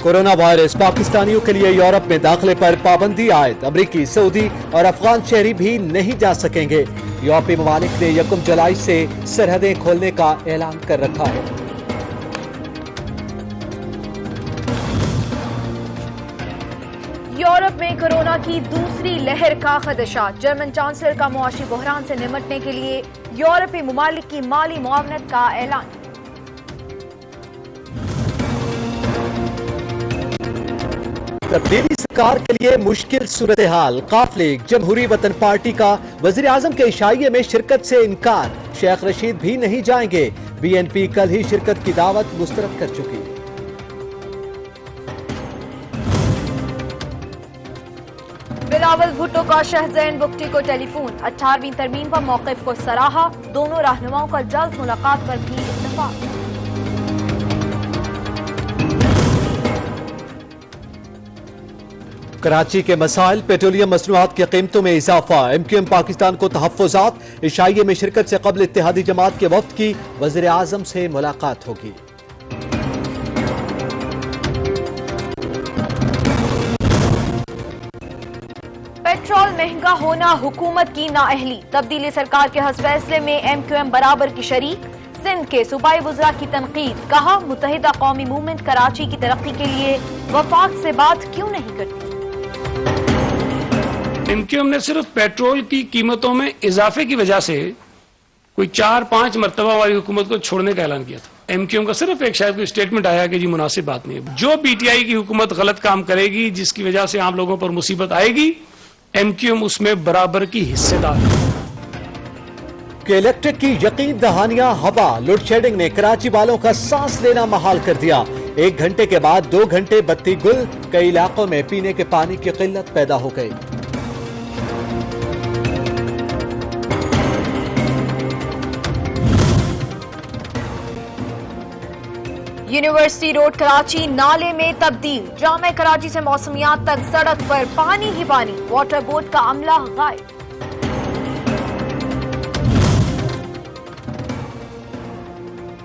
Corona virus पाकिस्तानियों के लिए यूरोप में दाखिले पर पाबंदी आयद। अमरीकी, सऊदी और अफगान शहरी भी नहीं जा सकेंगे। यूरोपीय ममालिक ने 1 जुलाई से सरहदें खोलने का ऐलान कर रखा है। यूरोप में कोरोना की दूसरी लहर का खदशा। जर्मन चांसलर का मुआशी बहरान से निपटने के लिए यूरोपीय ममालिक की माली मुआवनत का ऐलान। तब्दीली सरकार के लिए मुश्किल सूरत हाल। काफ लीग जमहूरी वतन पार्टी का वजीर आजम के इशाइये में शिरकत से इनकार। शेख रशीद भी नहीं जाएंगे। BNP कल ही शिरकत की दावत मुस्तरद कर चुकी। बिलावल भुट्टो का शहजैन बुख्ती को टेलीफोन। 18वीं तरमीम पर मौक़िफ़ को सराहा। दोनों रहनुमाओं का जल्द मुलाकात पर भी इत्तफाक। कराची के मसाइल, पेट्रोलियम मसनूआत की कीमतों में इजाफा। MQM पाकिस्तान को तहफ़्फ़ुज़ात। इशाइये में शिरकत से कबल इत्तेहादी जमात के वफ्द की वज़ीर आज़म से मुलाकात होगी। पेट्रोल महंगा होना हुकूमत की नाअहली। तब्दीली सरकार के हस फैसले में MQM बराबर की शरीक। सिंध के सूबाई वज़रा की तनकीद। कहा, मुत्तहिदा कौमी मूवमेंट कराची की तरक्की के लिए वफाक से बात क्यों नहीं करती। MQM ने सिर्फ पेट्रोल की कीमतों में इजाफे की वजह से कोई 4-5 मरतबा वाली हुकूमत को छोड़ने का ऐलान किया था। MQM का सिर्फ एक शायद कोई स्टेटमेंट आया कि जी मुनासिब बात नहीं है। जो PTI की हुकूमत गलत काम करेगी, जिसकी वजह से आम लोगों पर मुसीबत आएगी, MQM उसमें बराबर की हिस्सेदार है। कि इलेक्ट्रिक की यकीन दहानियां हवा। लोड शेडिंग ने कराची वालों का सांस लेना महाल कर दिया। 1 घंटे के बाद 2 घंटे बत्ती गुल। कई इलाकों में पीने के पानी की किल्लत पैदा हो गई। यूनिवर्सिटी रोड कराची नाले में तब्दील। जामे कराची से मौसमियात तक सड़क पर पानी ही पानी। वाटर बोर्ड का अमला गायब।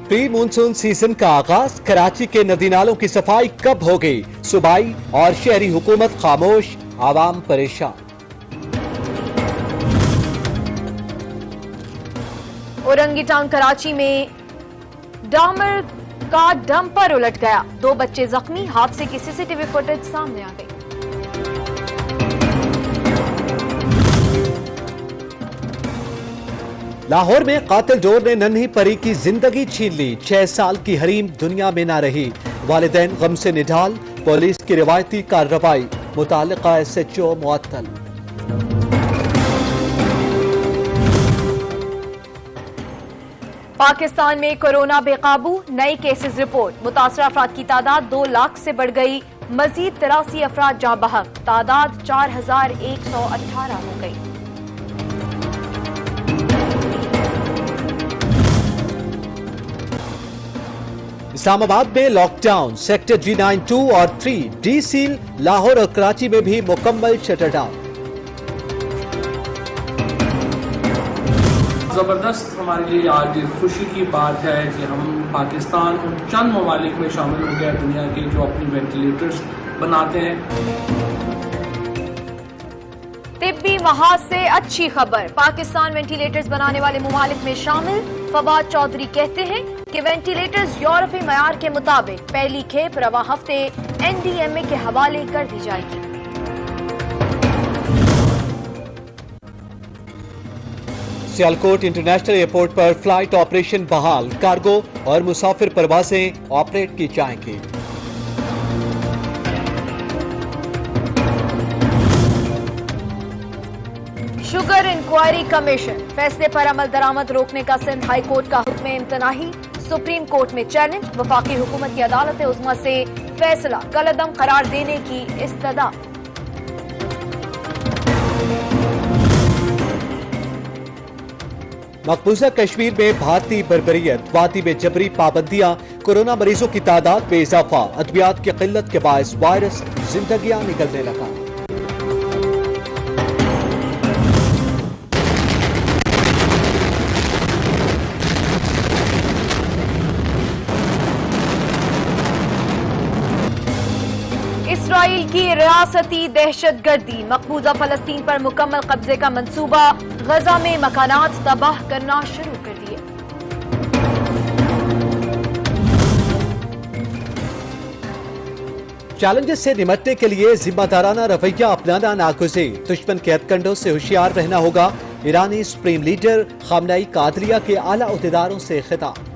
प्री मानसून सीजन का आगाज। कराची के नदी नालों की सफाई कब हो गई। सूबाई और शहरी हुकूमत खामोश, आवाम परेशान। औरंगी टाउन कराची में डामर का डंपर उलट गया। 2 बच्चे जख्मी। हादसे की CCTV फुटेज सामने आ गई। लाहौर में कातिल डोर ने नन्ही परी की जिंदगी छीन ली। 6 साल की हरीम दुनिया में ना रही। वालिदैन गम से निढाल। पुलिस की रिवायती कार्रवाई। मुतालिका SHO मुअत्तल। पाकिस्तान में कोरोना बेकाबू। नए केसेस रिपोर्ट। मुतासरा अफराद की तादाद 2 लाख से बढ़ गई। मजीद 83 अफराद जाँ बहक। तादाद 4118 हो गई। इस्लामाबाद में लॉकडाउन। सेक्टर G9, 2 और 3 डी सील। लाहौर और कराची में भी मुकम्मल शटरडाउन। ज़बरदस्त हमारे लिए आज खुशी की बात है कि हम पाकिस्तान उन चंद ममालिक में शामिल हो गए दुनिया के जो अपनी वेंटिलेटर्स बनाते हैं। तिब्बी महाज से अच्छी खबर। पाकिस्तान वेंटिलेटर्स बनाने वाले ममालिक में शामिल। फवाद चौधरी कहते हैं कि वेंटिलेटर्स यूरोपीय मयार के मुताबिक पहली खेप रवा हफ्ते NDMA के हवाले कर दी जाएगी। सियालकोट इंटरनेशनल एयरपोर्ट पर फ्लाइट ऑपरेशन बहाल। कार्गो और मुसाफिर परवाजें ऑपरेट की जाएंगी। Sugar inquiry commission. फैसले पर अमल दरामद रोकने का सिंध हाई कोर्ट का हुक्म इम्तनाही। सुप्रीम कोर्ट में चैलेंज। वफाकी हुकूमत की अदालत उज़्मा से फैसला कलअदम करार देने की इस्तदा। मकबूजा कश्मीर में भारतीय बर्बरियत। वादी में जबरी पाबंदियां। कोरोना मरीजों की तादाद में इजाफा। अद्वियात की किल्लत के बायस वायरस जिंदगियां निकलने लगा। इसराइल की रियासती दहशतगर्दी, मकबूजा फलस्तीन पर मुकम्मल कब्जे का मंसूबा, गजा में मकानात तबाह करना शुरू कर दिए। चैलेंजेस से निपटने के लिए जिम्मेदाराना रवैया अपनाना नागुज़ीर, दुश्मन के हथकंडों से होशियार रहना होगा। ईरानी सुप्रीम लीडर खामनेई का अदलिया के आला अहदेदारों से खिताब।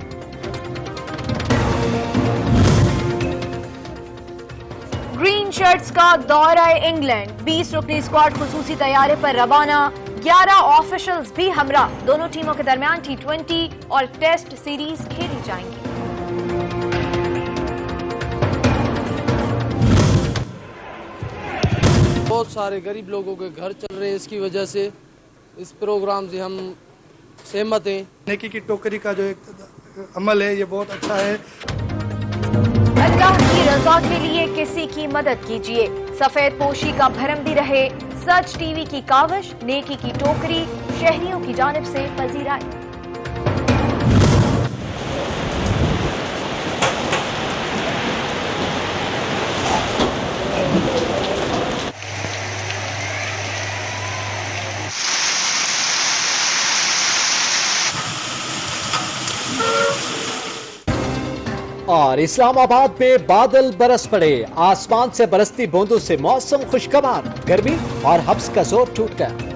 ग्रीन शर्ट्स का दौरा इंग्लैंड, 20 रुकनी स्क्वाड खुसूसी तैयारे पर रवाना, 11 ऑफिशियल्स भी हमरा। दोनों टीमों के दरमियान T20 और टेस्ट सीरीज खेली जाएंगी। बहुत सारे गरीब लोगों के घर चल रहे हैं, इसकी वजह से इस प्रोग्राम से हम सहमत हैं। नेकी की टोकरी का जो एक अमल है ये बहुत अच्छा है। अल्लाह की रजा के लिए किसी की मदद कीजिए, सफेद पोशी का भरम भी रहे। सच टीवी की काविश, नेकी की टोकरी शहरियों की जानिब से पजीराई। और इस्लामाबाद में बादल बरस पड़े, आसमान से बरसती बूंदों से मौसम खुशगवार, गर्मी और हब्स का जोर टूट गया।